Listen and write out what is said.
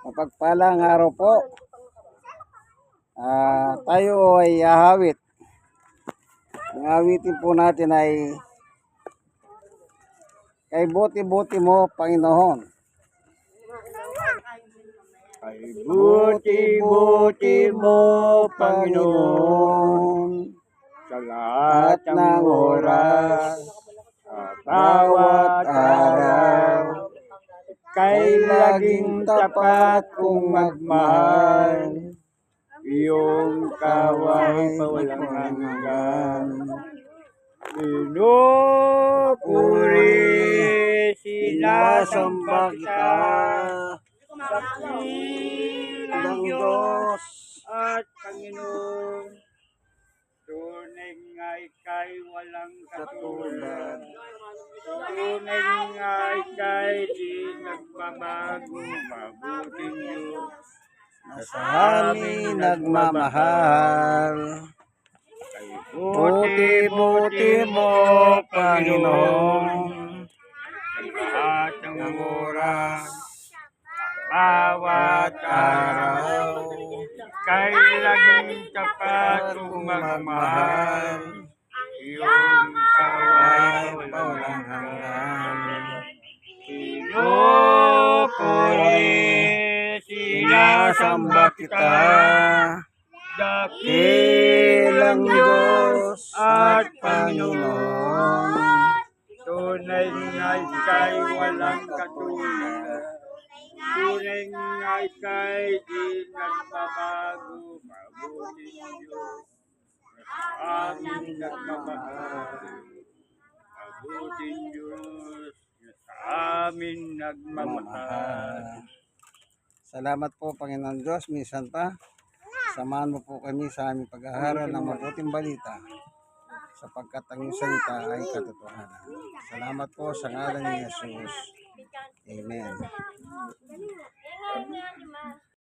Mapagpalang araw po. Tayo ay ahawit. Ang awitin po natin ay kay buti-buti mo, Panginoon. Kay buti-buti mo, Panginoon, sa lahat ng oras, sa bawat araw, kay laging tapat kong magmahal, iyong kaway walang hanggan. Pinupuri, sinasamba kita, dakilang Diyos at Panginoon. Tunay nga ika'y walang katulad. Tunay nga ika'y di nagbabago, mabuting Diyos Na sa amin nagmamahal. Buti-buti mo, Panginoon. Sa lahat ng oras, bawat araw, kay laging tapat kong magmahal, iyong kaway walang hanggan. Pinupuri, sinasamba kita, dakilang Diyos at Panginoon. Tunay nga ika'y walang katulad. Tunay nga ika'y di nagbabago, mabuting Diyos na sa amin nagmamahal. Mabuting Diyos na sa amin nagmamahal. Salamat po, Panginoon Diyos. Minsan pa, samahan mo po kami sa aming pag-aaral ng mabuting balita, sapagkat ang iyong salita ay katotohanan. Salamat po sa ngalan ni Jesus. Amen.